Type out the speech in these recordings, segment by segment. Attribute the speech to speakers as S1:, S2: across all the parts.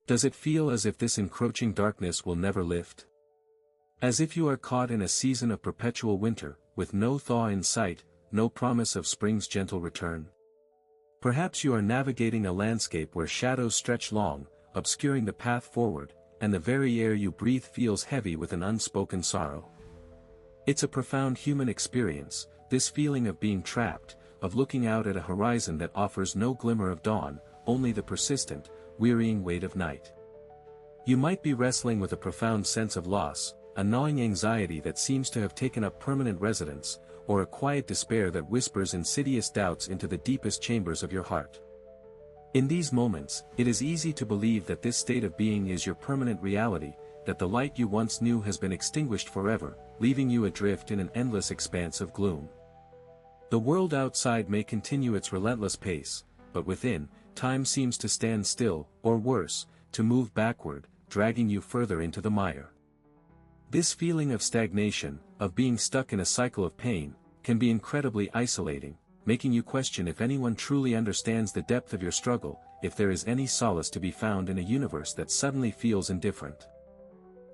S1: Does it feel as if this encroaching darkness will never lift? As if you are caught in a season of perpetual winter, with no thaw in sight, no promise of spring's gentle return? Perhaps you are navigating a landscape where shadows stretch long, obscuring the path forward, and the very air you breathe feels heavy with an unspoken sorrow. It's a profound human experience, this feeling of being trapped, of looking out at a horizon that offers no glimmer of dawn, only the persistent, wearying weight of night. You might be wrestling with a profound sense of loss, a gnawing anxiety that seems to have taken up permanent residence, or a quiet despair that whispers insidious doubts into the deepest chambers of your heart. In these moments, it is easy to believe that this state of being is your permanent reality, that the light you once knew has been extinguished forever, leaving you adrift in an endless expanse of gloom. The world outside may continue its relentless pace, but within, time seems to stand still, or worse, to move backward, dragging you further into the mire. This feeling of stagnation, of being stuck in a cycle of pain, can be incredibly isolating, making you question if anyone truly understands the depth of your struggle, if there is any solace to be found in a universe that suddenly feels indifferent.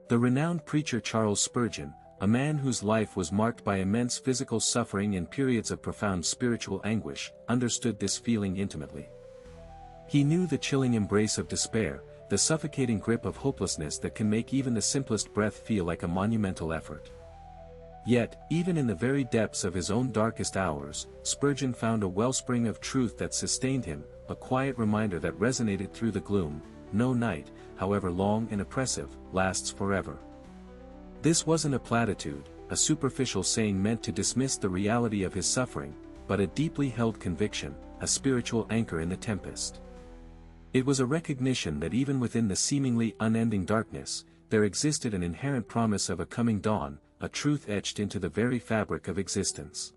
S1: The renowned preacher Charles Spurgeon, a man whose life was marked by immense physical suffering and periods of profound spiritual anguish, understood this feeling intimately. He knew the chilling embrace of despair, the suffocating grip of hopelessness that can make even the simplest breath feel like a monumental effort. Yet, even in the very depths of his own darkest hours, Spurgeon found a wellspring of truth that sustained him, a quiet reminder that resonated through the gloom: no night, however long and oppressive, lasts forever. This wasn't a platitude, a superficial saying meant to dismiss the reality of his suffering, but a deeply held conviction, a spiritual anchor in the tempest. It was a recognition that even within the seemingly unending darkness, there existed an inherent promise of a coming dawn, a truth etched into the very fabric of existence.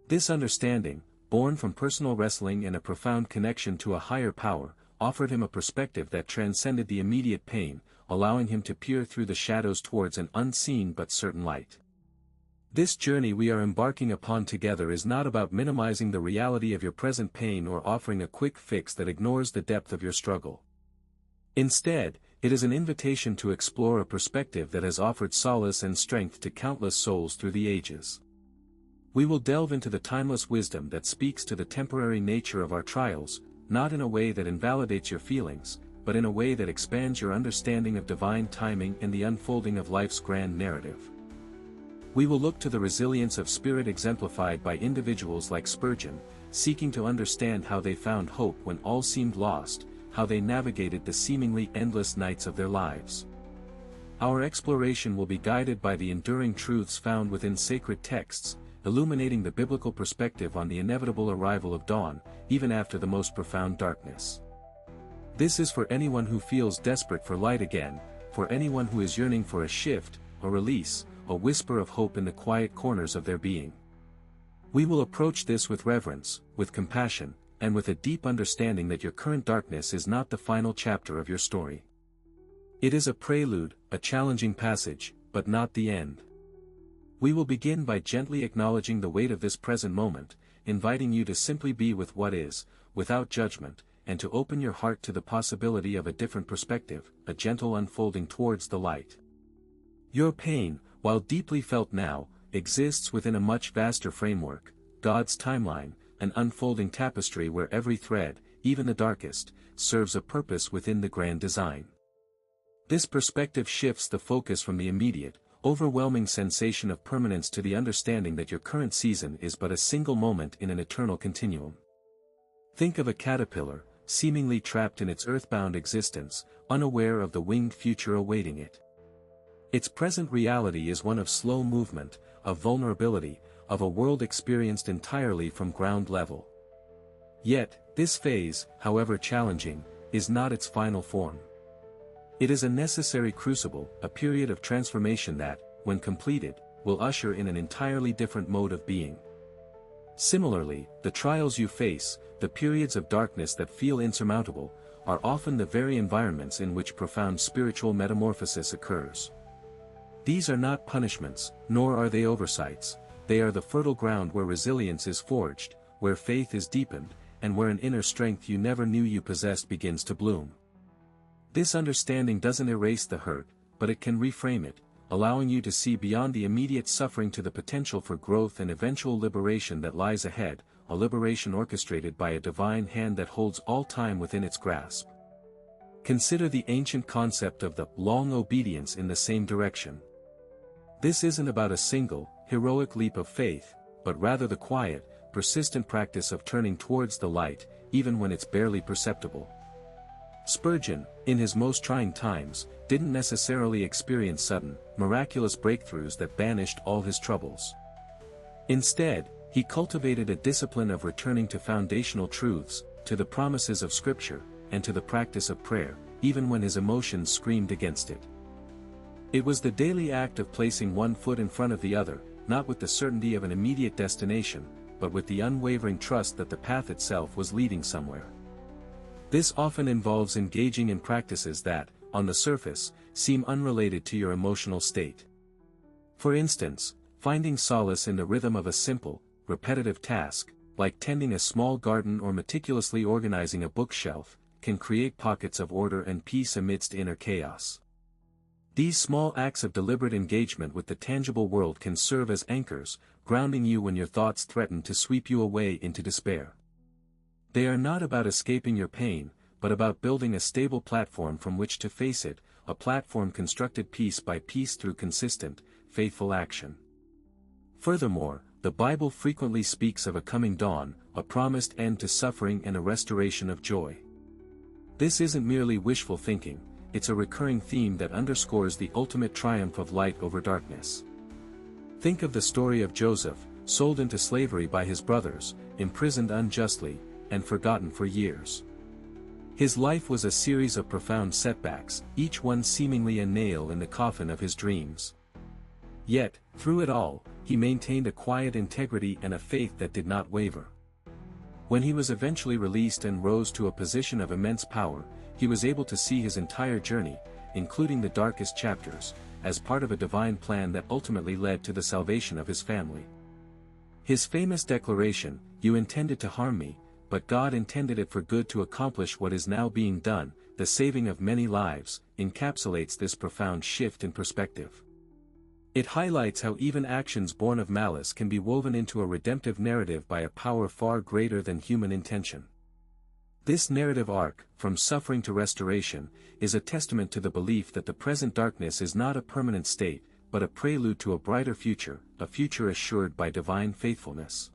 S1: This understanding, born from personal wrestling and a profound connection to a higher power, offered him a perspective that transcended the immediate pain, allowing him to peer through the shadows towards an unseen but certain light. This journey we are embarking upon together is not about minimizing the reality of your present pain or offering a quick fix that ignores the depth of your struggle. Instead, it is an invitation to explore a perspective that has offered solace and strength to countless souls through the ages. We will delve into the timeless wisdom that speaks to the temporary nature of our trials, not in a way that invalidates your feelings, but in a way that expands your understanding of divine timing and the unfolding of life's grand narrative. We will look to the resilience of spirit exemplified by individuals like Spurgeon, seeking to understand how they found hope when all seemed lost, how they navigated the seemingly endless nights of their lives. Our exploration will be guided by the enduring truths found within sacred texts, illuminating the biblical perspective on the inevitable arrival of dawn, even after the most profound darkness. This is for anyone who feels desperate for light again, for anyone who is yearning for a shift, a release, a whisper of hope in the quiet corners of their being. We will approach this with reverence, with compassion, and with a deep understanding that your current darkness is not the final chapter of your story. It is a prelude, a challenging passage, but not the end. We will begin by gently acknowledging the weight of this present moment, inviting you to simply be with what is, without judgment, and to open your heart to the possibility of a different perspective, a gentle unfolding towards the light. Your pain, while deeply felt now, exists within a much vaster framework, God's timeline, an unfolding tapestry where every thread, even the darkest, serves a purpose within the grand design. This perspective shifts the focus from the immediate, overwhelming sensation of permanence to the understanding that your current season is but a single moment in an eternal continuum. Think of a caterpillar, seemingly trapped in its earthbound existence, unaware of the winged future awaiting it. Its present reality is one of slow movement, of vulnerability, of a world experienced entirely from ground level. Yet, this phase, however challenging, is not its final form. It is a necessary crucible, a period of transformation that, when completed, will usher in an entirely different mode of being. Similarly, the trials you face, the periods of darkness that feel insurmountable, are often the very environments in which profound spiritual metamorphosis occurs. These are not punishments, nor are they oversights. They are the fertile ground where resilience is forged, where faith is deepened, and where an inner strength you never knew you possessed begins to bloom. This understanding doesn't erase the hurt, but it can reframe it, allowing you to see beyond the immediate suffering to the potential for growth and eventual liberation that lies ahead, a liberation orchestrated by a divine hand that holds all time within its grasp. Consider the ancient concept of the long obedience in the same direction. This isn't about a single, heroic leap of faith, but rather the quiet, persistent practice of turning towards the light, even when it's barely perceptible. Spurgeon, in his most trying times, didn't necessarily experience sudden, miraculous breakthroughs that banished all his troubles. Instead, he cultivated a discipline of returning to foundational truths, to the promises of Scripture, and to the practice of prayer, even when his emotions screamed against it. It was the daily act of placing one foot in front of the other, not with the certainty of an immediate destination, but with the unwavering trust that the path itself was leading somewhere. This often involves engaging in practices that, on the surface, seem unrelated to your emotional state. For instance, finding solace in the rhythm of a simple, repetitive task, like tending a small garden or meticulously organizing a bookshelf, can create pockets of order and peace amidst inner chaos. These small acts of deliberate engagement with the tangible world can serve as anchors, grounding you when your thoughts threaten to sweep you away into despair. They are not about escaping your pain, but about building a stable platform from which to face it, a platform constructed piece by piece through consistent, faithful action. Furthermore, the Bible frequently speaks of a coming dawn, a promised end to suffering and a restoration of joy. This isn't merely wishful thinking, it's a recurring theme that underscores the ultimate triumph of light over darkness. Think of the story of Joseph, sold into slavery by his brothers, imprisoned unjustly, and forgotten for years. His life was a series of profound setbacks, each one seemingly a nail in the coffin of his dreams. Yet, through it all, he maintained a quiet integrity and a faith that did not waver. When he was eventually released and rose to a position of immense power, he was able to see his entire journey, including the darkest chapters, as part of a divine plan that ultimately led to the salvation of his family. His famous declaration, "You intended to harm me, but God intended it for good to accomplish what is now being done, the saving of many lives," encapsulates this profound shift in perspective. It highlights how even actions born of malice can be woven into a redemptive narrative by a power far greater than human intention. This narrative arc, from suffering to restoration, is a testament to the belief that the present darkness is not a permanent state, but a prelude to a brighter future, a future assured by divine faithfulness.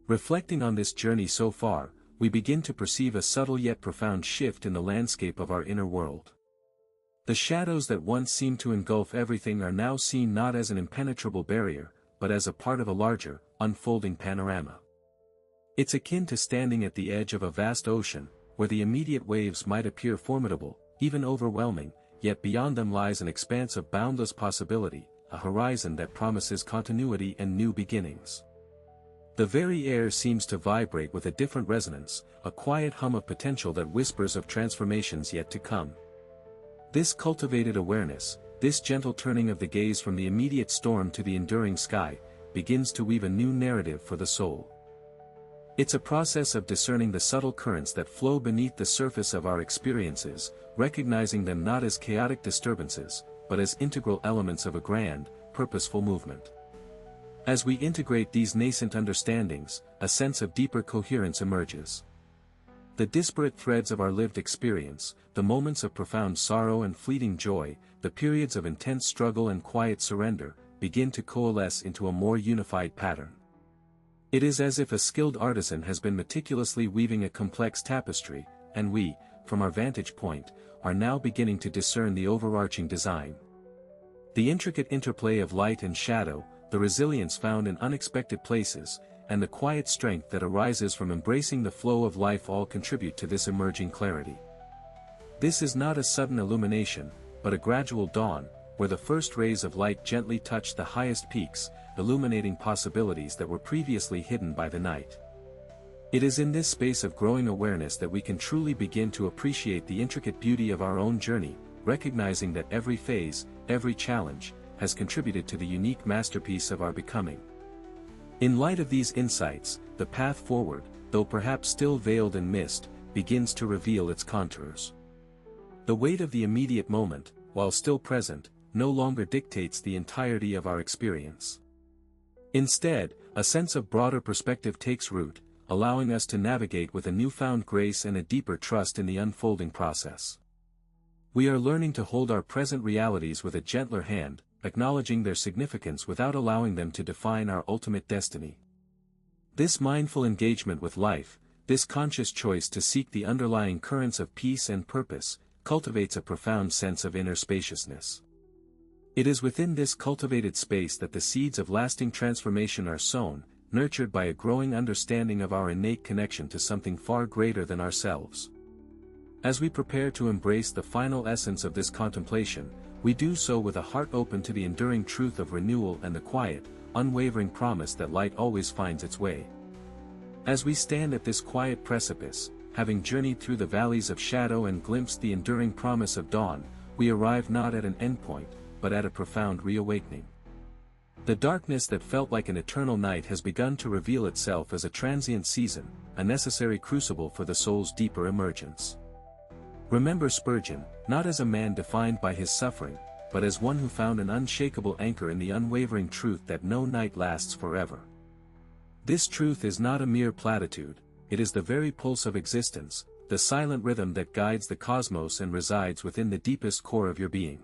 S1: Reflecting on this journey so far, we begin to perceive a subtle yet profound shift in the landscape of our inner world. The shadows that once seemed to engulf everything are now seen not as an impenetrable barrier, but as a part of a larger, unfolding panorama. It's akin to standing at the edge of a vast ocean, where the immediate waves might appear formidable, even overwhelming, yet beyond them lies an expanse of boundless possibility, a horizon that promises continuity and new beginnings. The very air seems to vibrate with a different resonance, a quiet hum of potential that whispers of transformations yet to come. This cultivated awareness, this gentle turning of the gaze from the immediate storm to the enduring sky, begins to weave a new narrative for the soul. It's a process of discerning the subtle currents that flow beneath the surface of our experiences, recognizing them not as chaotic disturbances, but as integral elements of a grand, purposeful movement. As we integrate these nascent understandings, a sense of deeper coherence emerges. The disparate threads of our lived experience, the moments of profound sorrow and fleeting joy, the periods of intense struggle and quiet surrender, begin to coalesce into a more unified pattern. It is as if a skilled artisan has been meticulously weaving a complex tapestry, and we, from our vantage point, are now beginning to discern the overarching design. The intricate interplay of light and shadow, the resilience found in unexpected places, and the quiet strength that arises from embracing the flow of life all contribute to this emerging clarity. This is not a sudden illumination, but a gradual dawn, where the first rays of light gently touch the highest peaks, illuminating possibilities that were previously hidden by the night. It is in this space of growing awareness that we can truly begin to appreciate the intricate beauty of our own journey, recognizing that every phase, every challenge, has contributed to the unique masterpiece of our becoming. In light of these insights, the path forward, though perhaps still veiled in mist, begins to reveal its contours. The weight of the immediate moment, while still present, no longer dictates the entirety of our experience. Instead, a sense of broader perspective takes root, allowing us to navigate with a newfound grace and a deeper trust in the unfolding process. We are learning to hold our present realities with a gentler hand, acknowledging their significance without allowing them to define our ultimate destiny. This mindful engagement with life, this conscious choice to seek the underlying currents of peace and purpose, cultivates a profound sense of inner spaciousness. It is within this cultivated space that the seeds of lasting transformation are sown, nurtured by a growing understanding of our innate connection to something far greater than ourselves. As we prepare to embrace the final essence of this contemplation, we do so with a heart open to the enduring truth of renewal and the quiet, unwavering promise that light always finds its way. As we stand at this quiet precipice, having journeyed through the valleys of shadow and glimpsed the enduring promise of dawn, we arrive not at an endpoint, but at a profound reawakening. The darkness that felt like an eternal night has begun to reveal itself as a transient season, a necessary crucible for the soul's deeper emergence. Remember Spurgeon, not as a man defined by his suffering, but as one who found an unshakable anchor in the unwavering truth that no night lasts forever. This truth is not a mere platitude, it is the very pulse of existence, the silent rhythm that guides the cosmos and resides within the deepest core of your being.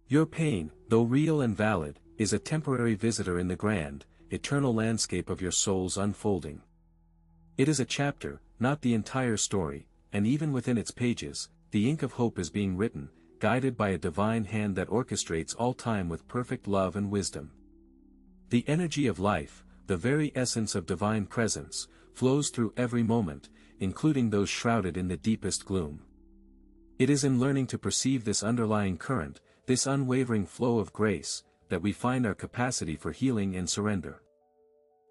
S1: Your pain, though real and valid, is a temporary visitor in the grand, eternal landscape of your soul's unfolding. It is a chapter, not the entire story, and even within its pages, the ink of hope is being written, guided by a divine hand that orchestrates all time with perfect love and wisdom. The energy of life, the very essence of divine presence, flows through every moment, including those shrouded in the deepest gloom. It is in learning to perceive this underlying current, this unwavering flow of grace, that we find our capacity for healing and surrender.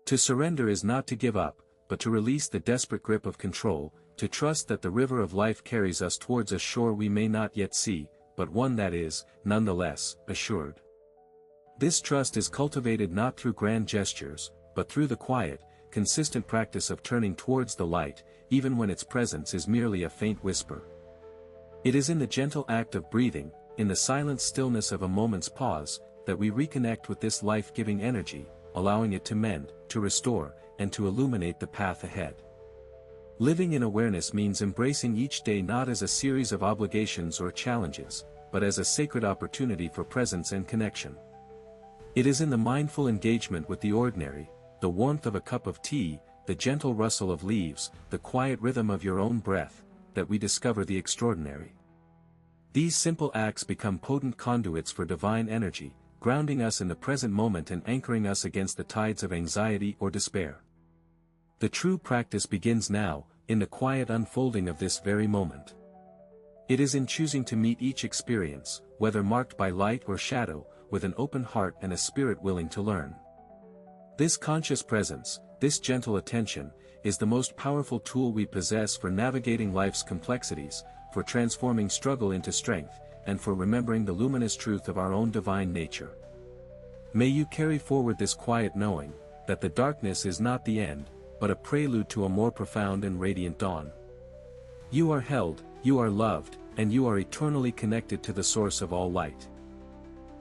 S1: To surrender is not to give up, but to release the desperate grip of control, to trust that the river of life carries us towards a shore we may not yet see, but one that is, nonetheless, assured. This trust is cultivated not through grand gestures, but through the quiet, consistent practice of turning towards the light, even when its presence is merely a faint whisper. It is in the gentle act of breathing, in the silent stillness of a moment's pause, that we reconnect with this life-giving energy, allowing it to mend, to restore, and to illuminate the path ahead. Living in awareness means embracing each day not as a series of obligations or challenges, but as a sacred opportunity for presence and connection. It is in the mindful engagement with the ordinary, the warmth of a cup of tea, the gentle rustle of leaves, the quiet rhythm of your own breath, that we discover the extraordinary. These simple acts become potent conduits for divine energy, grounding us in the present moment and anchoring us against the tides of anxiety or despair. The true practice begins now, in the quiet unfolding of this very moment. It is in choosing to meet each experience, whether marked by light or shadow, with an open heart and a spirit willing to learn. This conscious presence, this gentle attention, is the most powerful tool we possess for navigating life's complexities, for transforming struggle into strength, and for remembering the luminous truth of our own divine nature. May you carry forward this quiet knowing, that the darkness is not the end, but a prelude to a more profound and radiant dawn. You are held, you are loved, and you are eternally connected to the source of all light.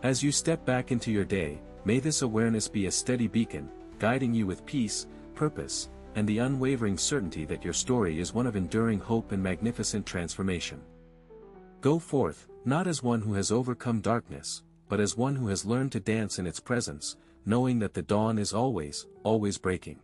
S1: As you step back into your day, may this awareness be a steady beacon, guiding you with peace, purpose, and the unwavering certainty that your story is one of enduring hope and magnificent transformation. Go forth, not as one who has overcome darkness, but as one who has learned to dance in its presence, knowing that the dawn is always, always breaking.